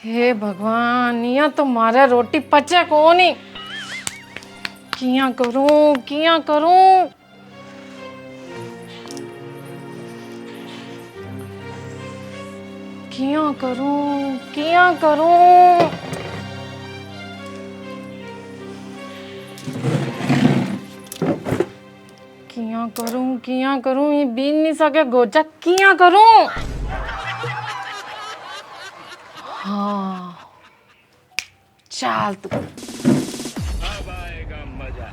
हे भगवान, या तो मारे रोटी पचे को नहीं। किया करूं किया करूं। किया करूं किया करूं। किया करूं ये बीन नहीं सके गोचा। किया करूं। हाँ चाल तू अब आएगा मजा।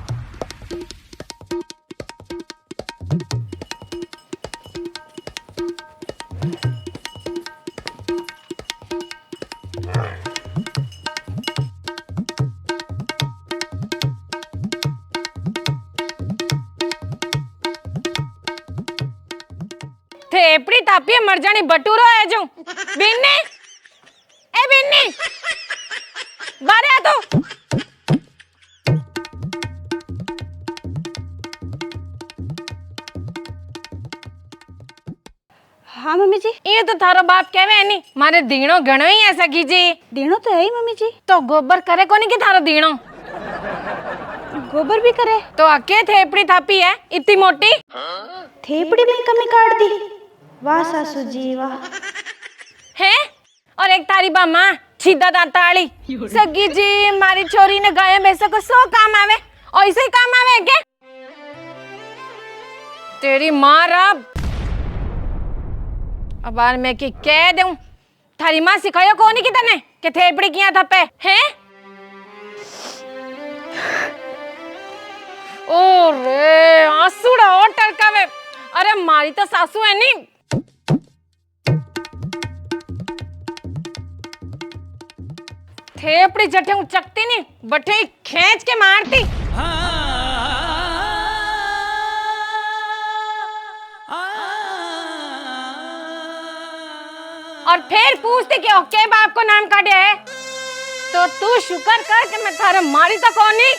थेपड़ी तापी मर जानी बटूरो है जो बिन्नी। ए बिन्नी बारे आ तू। हाँ मम्मी जी। ये तो थारो बाप कहवे नहीं मारे दीणो घणो ही ऐसा कीजी। दीणो तो है ही मम्मी जी। तो गोबर करे कोनी की थारो दीणो। गोबर भी करे तो अके थेपड़ी थापी है इतनी मोटी। थेपड़ी में कमी काट दी। वाह सासू जी वाह। है और एक तारी बामा सीधा दांता वाली सगी जी मारी छोरी ने गाय भैंस को सो काम आवे और इसे ही काम आवे के। तेरी माँ रब अब बार मैं की कह दूं थारी माँ सिखायो कोनी की तने के थेपड़ी किया था पे हैं। ओ रे आंसुड़ा और टरकावे। अरे मारी तो सासू है नी। थेपड़ी जटे हूँ चकती नहीं बटे खींच के मारती। और फिर पूछती कि ओके बाप को नाम काटे है तो तू शुक्र कर कि मैं थारे मारी तो कौनी।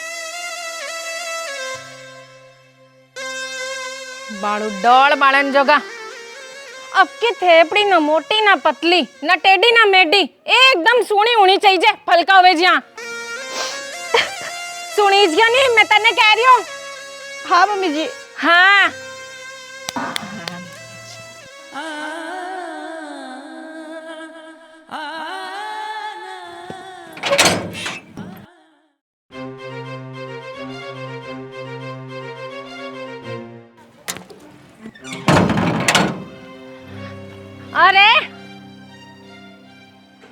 बाड़ू डोल बाड़न जोगा अब की थेपड़ी न मोटी ना पतली न टेढ़ी ना मेढ़ी एकदम सुनी होनी चाहिए फलका हुए जिया। सुनी जिया नहीं मैं तने कह रही हूँ। हाँ मम्मी जी। हाँ अरे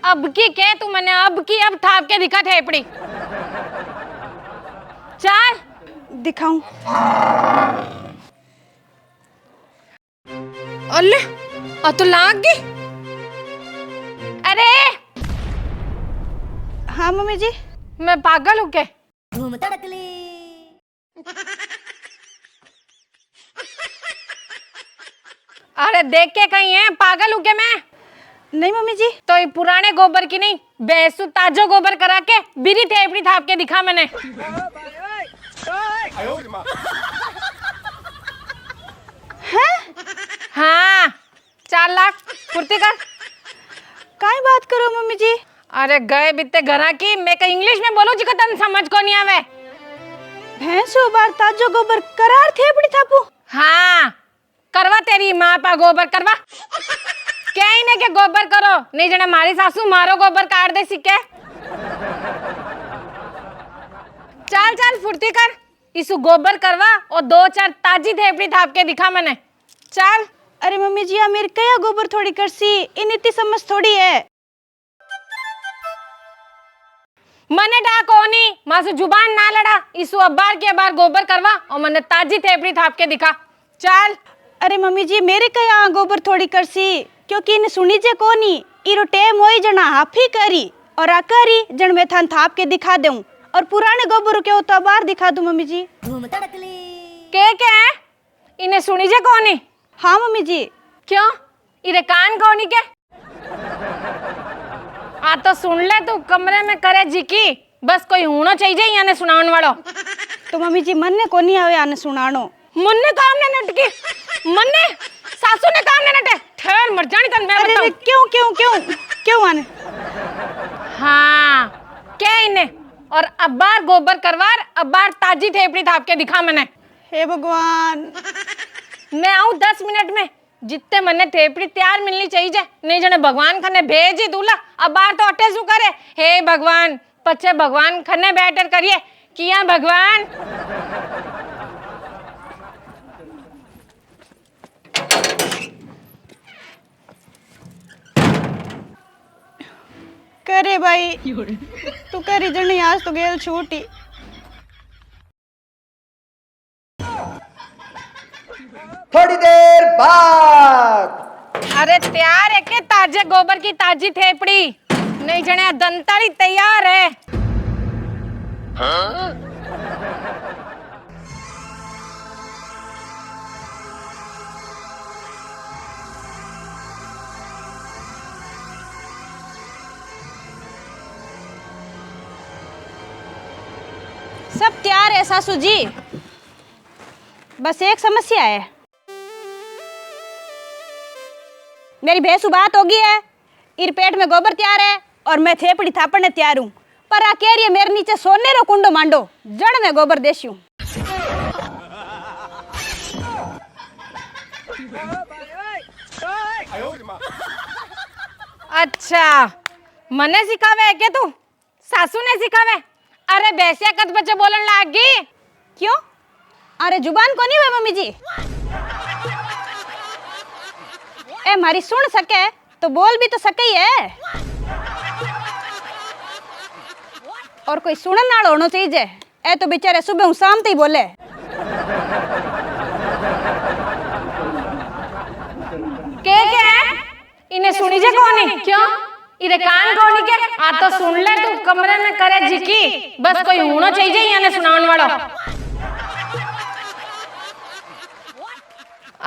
अब की के तू मैंने अब की अब थाप के दिखा थेपड़ी। चल दिखाऊं। अल्ले आ तो लाग गई। अरे हाँ मम्मी जी। मैं पागल हूँ के। अरे देख के कहीं है पागल हूँ के मैं। नहीं मम्मी जी। तो ये पुराने गोबर की नहीं बेसु ताजो गोबर करा के बिरी थेपड़ी थाप के दिखा मैंने। हैं? हाँ 4 लाख फुर्ती कर। काई बात करो मम्मी जी। अरे गए बीते घरा की मैं कहीं इंग्लिश में बोलूं जिको तन समझ को नहीं आवे। भैंसो बार ताजो गोबर करार थेपड़ी थापू। हाँ करवा तेरी माँ पा गोबर करवा। क्या ही ने के गोबर करो नहीं जने मारी सासू मारो गोबर काट दे सिक्के। चल चल फुर्ती कर इसु गोबर करवा और 2-4 ताजी थेपड़ी थाप के दिखा मैंने। चल। अरे मम्मी जी आ मेरे कया गोबर थोड़ी करसी इन इतनी समझ थोड़ी है। मने डा कोनी मासु जुबान ना लड़ा इसु अबार के बार गोबर करवा और मने ताजी थेपड़ी थाप के दिखा। चल। अरे मम्मी जी मेरे कया गोबर थोड़ी करसी क्योंकि इन सुनी जे कोनी इरो टेम होई जना हाफी करी और आ करी जन मैं थान थाप के दिखा दूं और पुराने गोबर के तो बार दिखा दूं मम्मी जी। के इन्हें सुनी जे कोनी। हाँ मम्मी जी। क्यों इरे कान कोनी के। आ तो सुन ले तू कमरे में करे जिकी बस कोई होना चाहिए याने सुनाउन वालो। तो मम्मी जी मन ने कोनी आवे आने सुनानो। मुन्ने काम ने नटकी मन्ने सासू ने काम ने नटे ठहर मर जानी तन मैं अरे बताऊं। क्यों क्यों क्यों क्यों आने इन्हें और अब बार गोबर करवार, अब बार ताजी थेपड़ी थाप के दिखा मने। हे भगवान, मैं आऊं 10 मिनट में, जितने मने थेपड़ी तैयार मिलनी चाहिए, नहीं जने भगवान खने भेज ही दूला। अब बार तो अटे शू करे, हे भगवान पछे भगवान खने बेटर करिए किया भगवान। करे भाई तू करी जनी आज तो गेल छूटी। थोड़ी देर बाद। अरे तैयार है के ताजे गोबर की ताजी थेपड़ी, नहीं जने दंताली तैयार है। सब तैयार है सासू जी, बस एक समस्या है। मेरी भैंस बात होगी है, इर पेट में गोबर तैयार है और मैं थेपड़ी थापड़ने तैयार हूँ, पर आ कह रही है मेरे नीचे सोने रो कुंडो मांडो, जड़ में गोबर देसी हूँ। अच्छा मने सिखावे है के तू, सासू ने सिखावे? अरे बैसिया कद बच्चे बोलन लाग गई। क्यों? अरे जुबान को नहीं हुए मम्मी जी? ए मारी सुन सके तो बोल भी तो सके ही है, और कोई सुनन नाल होना चाहिए। ए तो बेचारे सुबह शाम ही बोले। के इन्हें सुनी जे कोनी? क्यों इधर कान कोनी के? आ तो सुन ले तू, कमरे में करे जिकी, बस कोई होना चाहिए याने सुनाउन वाला।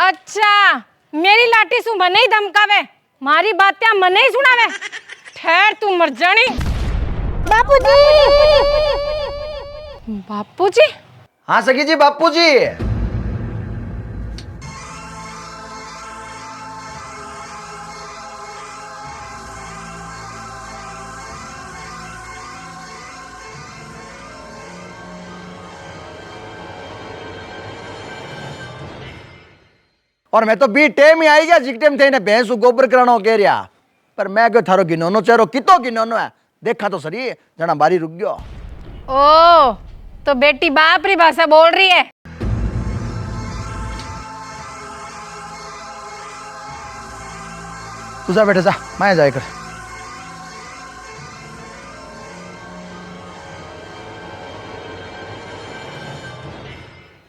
अच्छा मेरी लाठी सु मने ही धमकावे, मारी बातें मने ही सुनावे। ठहर तू मर जानी। बापूजी, बापूजी? हाँ सखी जी, बापूजी। और मैं तो बी टेम ही आई गया, जिक टेम थे ने भैंस गोबर करानो कह रिया, पर मैं क्यों थारो गिनोनो चेहरो कितो गिनोनो है, देखा तो सही जना बारी रुक गयो। ओ तो बेटी बाप री भाषा बोल रही है। तू जा बेटा जा, मैं जाए कर।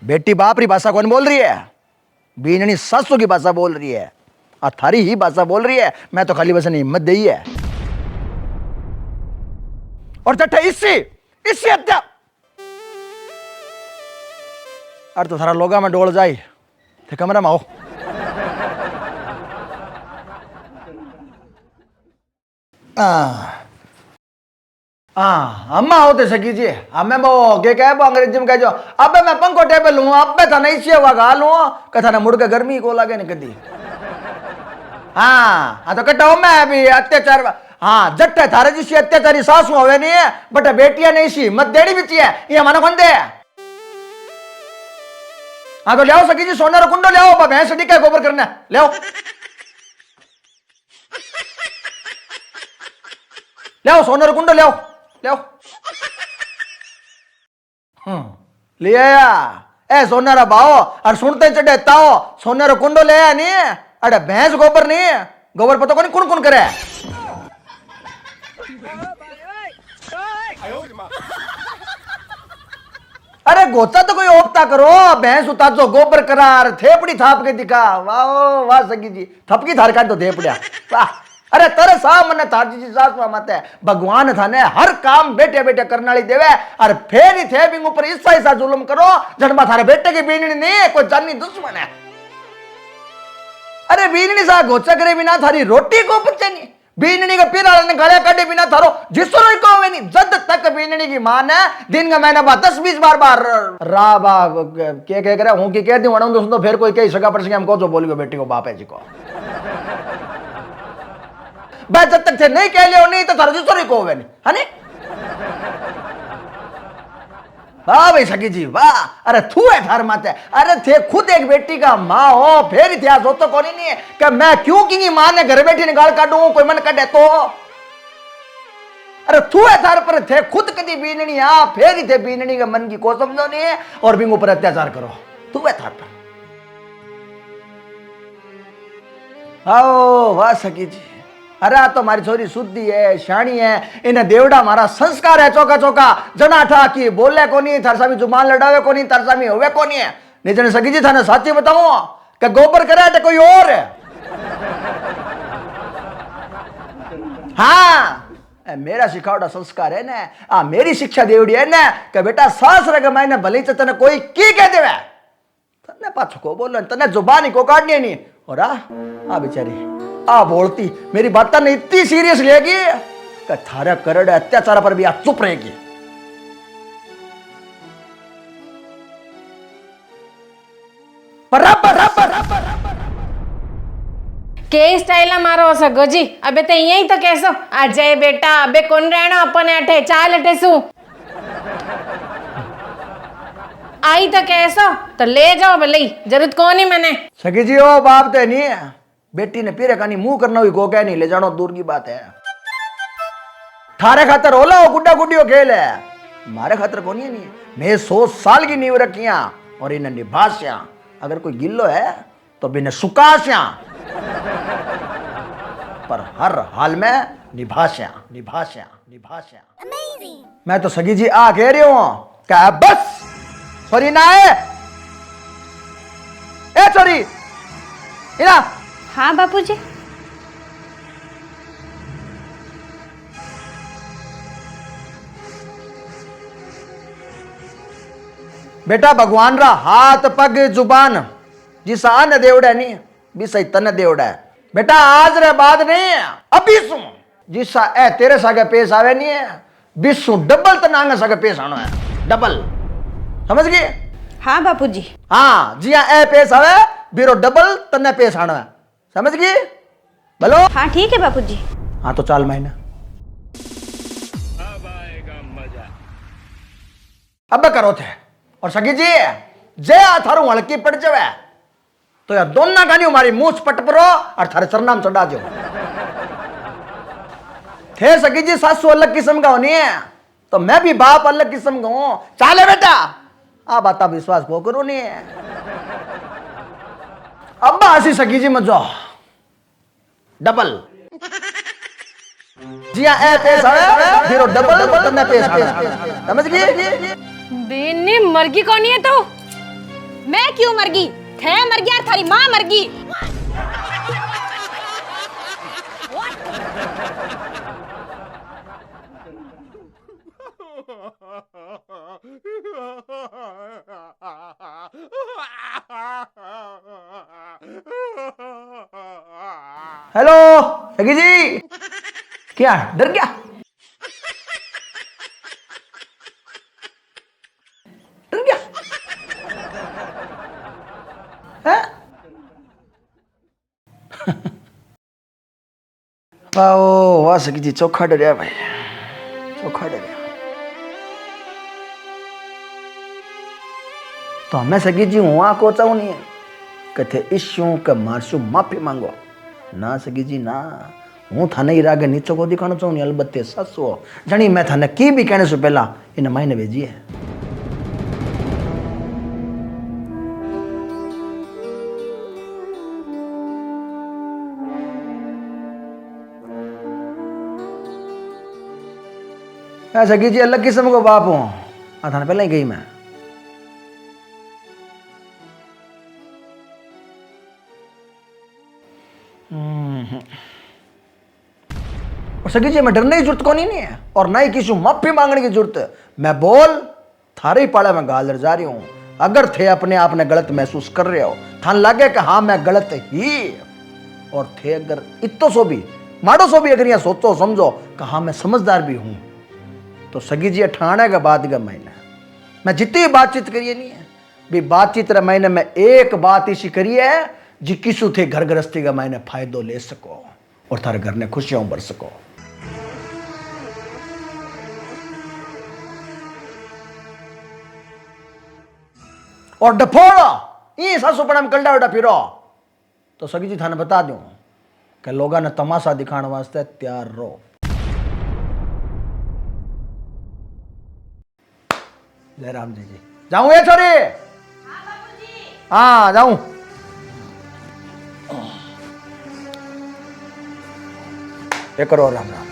बेटी बाप री भाषा कौन बोल रही है? बीननी सासू की भाषा बोल रही है, और थारी ही भाषा बोल रही है। मैं तो खाली बस हिम्मत दी है। और चट्टा इसी हत्या, अरे तो थारा लोगा में डोल जाए थे, कमरा में आओ। अम्मा होते सकी जी, हमें वो के कहे वो अंग्रेजी में कह जो, अबे मैं पंखो टेबल लूँ, अबे था नहीं से हुआ गा लूँ, कथा ना मुड़ के गर्मी को लगे नहीं कदी। हाँ तो कटाओ मैं अभी अत्याचार, हाँ जट्टे थारे जिसी अत्याचारी सासू होवे नहीं है, बट बेटियां नहीं सी मत देनी बिची है, ये मानो कौन दे? हाँ तो ले आओ सकी जी, सोने रो कुंडो ले आओ, भैंस डी का गोबर करना ले आओ, ले आओ सोने रो कुंडो ले आओ, ले आओ। ले आया ए सोने रा भाओ, और सुनते चढ़े ताओ, सोने रो कुंडो ले आया नहीं, अरे भैंस गोबर नहीं, गोबर पता को नहीं कौन कौन करे। अरे गोचा तो कोई ओपता करो, भैंस उतार गोबर करार, थेपड़ी थाप के दिखा। वाह वाह सगी जी, थपकी थार का तो थेपड़िया वाह। अरे तेरे सामने थार जी सास मत है, भगवान थाने हर काम बेटे बेटे करने वाली देवे, और फिर ही थे बिंग ऊपर इस ऐसा जुल्म करो जन्मा थारे बेटे की बीननी नहीं है, कोई जानी दुश्मन है। अरे बीननी सा गोचा करे बिना थारी रोटी को बच्चे नहीं, बीननी का पीरा ने गले काटे बिना थारो जिसरो को वे नहीं, जद तक बीननी की मान है दिन का महीना बाद 10-20 बार राबा के कह करे हूं कि कह दूं वणों दोस्तों, फिर कोई कई सगा पर से हमको जो बोलियो बेटी को बाप है जी को, बस जब तक थे नहीं कह लियो नहीं तो थारो जिसरो को वे नहीं, है नहीं। वाह भाई सखी जी वाह। अरे थू है थार माते। अरे थे खुद एक बेटी का माँ हो फिर इतिहास हो तो कौन ही नहीं है कि मैं क्यों की माँ ने घर बैठी निकाल काटू कोई मन काटे तो। अरे थू है थार पर थे खुद कदी बीननी आ फिर ही थे बीननी के मन की को समझो नहीं है और बिंगो पर अत्याचार करो। थू है थार पर। आओ वाह सखी जी। अरे आ तो मारी छोरी शुद्धि है शाणी है इन्हें देवड़ा मारा संस्कार है चौका चौका जना ठा की बोले कोनी थरसामी जुबान लड़ावे कोनी थरसामी होवे कोनी है नहीं जने सखी जी थाने साची बताऊं कि गोबर करे तो कोई और है। हाँ मेरा सिखावड़ा संस्कार है ना आ मेरी शिक्षा देवड़ी है ना कि बेटा सास रग मैंने भले तने कोई की कह देवे तने पाछो को बोलो तने जुबान ही को काटनी नहीं और आ बेचारी आ बोलती मेरी बात ने इतनी सीरियस लेगी कि थारा करड़ अत्याचार पर भी आ चुप रहेगी। के स्टाइल मारो सगो जी अबे तो यही तो कैसो अजय बेटा अबे कौन रहना अपने अठे चाल अठे सु आई तो कैसो तो ले जाओ भले जरूरत कौन ही मैंने सखी जी ओ बाप तो नहीं है बेटी ने पीरे कानी मुंह करना हुई गो क्या नहीं ले जानो दूर की बात है। थारे खातर होला हो गुड्डा गुड्डियों खेल है मारे खातर कौन है नहीं मैं 100 साल की नींव रखिया और इन्हें निभास्या अगर कोई गिल्लो है तो बिना सुकास्या पर हर हाल में निभास्या निभास्या निभास्या। मैं तो सगी जी आ कह रही हूं क्या बस सॉरी ना है ए सॉरी इना। हाँ बापूजी। बेटा भगवान रा हाथ पग जुबान जिसा अन्न देवड़ा नहीं बिसा तन देवड़ा है बेटा आज रे बाद नहीं अभी सु जिसा ए तेरे सागे पेश आवे नहीं है बिसु डबल तना सागे पेश आना है डबल समझ गए। हाँ बापूजी। हाँ जी हाँ ए पेश आवे बिरो डबल तने पेश आना है समझ गई बोलो। हाँ ठीक है बापूजी। हाँ तो चाल महीना अब आएगा मजा। अब करो थे और सगी जी जे आ थारू हल्की पड़ जावे तो यार दोनों गानी हमारी मूछ पट परो और थारे सरनाम चढ़ा दो थे सगी जी सासू अलग किस्म का होनी है तो मैं भी बाप अलग किस्म का हूं चाले बेटा आ बात विश्वास को करो नहीं है। अब्बा हसी सगी जी मत जाओ डबल जी हाँ ए पेश आवे फिर डबल तन्ने पेश आवे समझ गई। बेनी मरगी कौन है तू मैं क्यों मर गई थे मर गया थारी माँ मर गई। हेलो सगी जी क्या डर गया डर गया है वाओ वाह सगी जी चौखा डरिया भाई चौखा डरिया तो हमें सगी जी हुआ को चाहूं नहीं है कथे इश्यू का मारशु माफी मांगो ना सगी जी ना हूँ थाने ही रागे नीचो को दिखाना चाहूँ नहीं अलबत्ते ससो जानी मैं थाने की भी कहने से पहला इन मायने भेजी है। मैं सगी जी अलग किस्म को बाप हूँ थाने पहले ही गई मैं और सगी जी मैं डरने की जरूरत कोनी नहीं है और ना ही किसी माफी मांगने की जरूरत मैं बोल थारे पाले में गाल जा रही हूं अगर थे अपने आप ने गलत महसूस कर रहे हो थान लगे कि हाँ मैं गलत ही और थे अगर इतो सो भी माड़ो सो भी अगर यहाँ सोचो समझो कि हाँ मैं समझदार भी हूं तो सगी जी ठाणे का बात का महीना मैं जितनी बातचीत करिए नहीं है भी बातचीत रे महीने में एक बात इसी करिए जी किसु थे घर गृहस्थी का मैंने फायदो ले सको और थारे घर ने खुशियां भर सको। और डफोड़ो ये सासूपड़ा में कलडा उड़ा फिरो तो सगी जी थाने बता दूं कि लोगा ने तमाशा दिखाने वास्ते तैयार रहो। जय राम जी जाऊं ये छोरी? हाँ जाऊं। ये करो राम राम।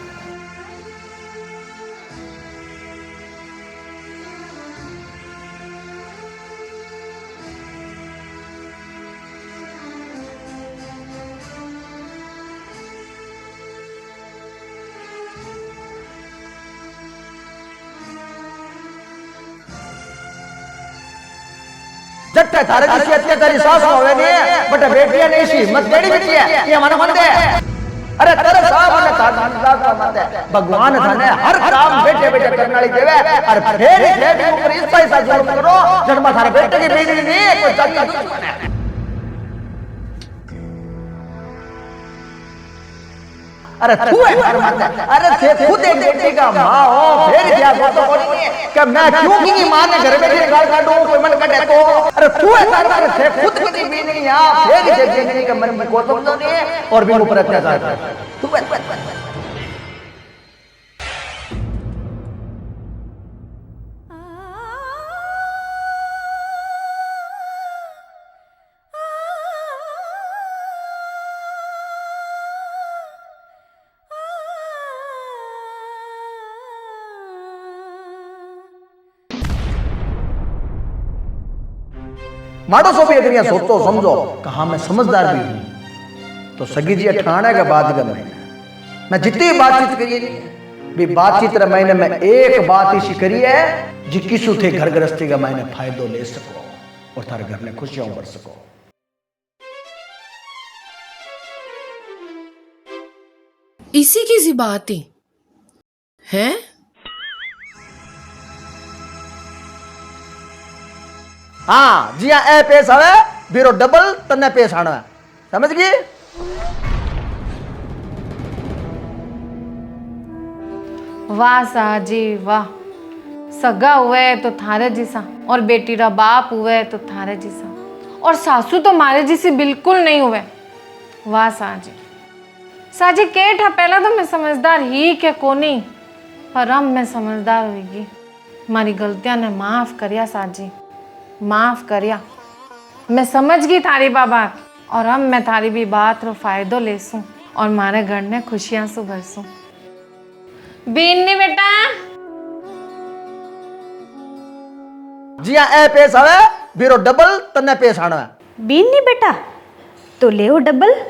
जट्टे थारे जिसी अत्याचारी सास होवे ने बट बेटिया नहीं सी मत बेड़ी बेटी है ये हमारा मन दे। अरे तेरे साहब ने सास का मत है भगवान थाने हर काम बेटे बेटे करने वाली देवे और फिर बेटे ऊपर इस पैसा जुर्म करो जन्म थारे बेटे की बेटी नहीं कोई जाति दुश्मन है। अरे तू है अरे थे खुद एक बेटी का माँ हो फिर क्या तो बोली कि मैं क्यों की माँ ने घर बैठे गाल काटूं कोई मन कटे तो। अरे तू है तार थे खुद की भी नहीं यहाँ फिर से जिंदगी का मन को तो नहीं है और भी ऊपर अत्याचार कर तू है। माड़ो सो भी अगर यहाँ सोचो समझो कहा मैं समझदार भी हूं तो सगी जी अठाने के बाद का महीना मैं जितनी बातचीत करिए भी बातचीत रे महीने में एक बात ही करी है जी किसु थे घर गृहस्थी का मैंने फायदो ले सको और थारे घर में खुशियां बढ़ सको। इसी की सी बात ही है। हाँ जी हाँ ए पेश आवे बीरो डबल तन्ने पेश आना है समझ गई? वाह साजी वाह, सगा हुए तो थारे जैसा और बेटी रा बाप हुए तो थारे जैसा और सासू तो मारे जैसी बिल्कुल नहीं हुए। वाह साजी साजी केठ है पहला तो मैं समझदार ही के कोनी पर अब मैं समझदार होगी। मारी गलतियां ने माफ करिया साजी माफ करिया। मैं समझ गई थारी बात और अब मैं थारी भी बात रो फायदो लेसूं और मारे घर ने खुशियां सु भरसूं। बीनी बेटा जी हाँ ए पेश आवे बीरो डबल तन्ने पेश आना है। बीन नहीं बेटा तो ले डबल।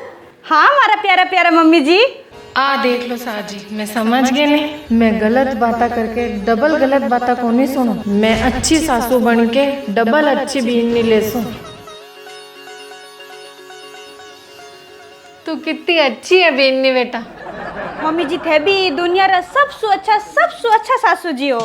हाँ हमारा प्यारा प्यारा मम्मी जी आ देख लो साजी मैं समझ गई नहीं मैं गलत बाता करके डबल गलत बाता को नहीं सुनू। मैं अच्छी सासू बन के डबल अच्छी बीन नहीं ले सू। तू कितनी अच्छी है बीनी बेटा। मम्मी जी थे भी दुनिया रा सबसे अच्छा सासू जी हो।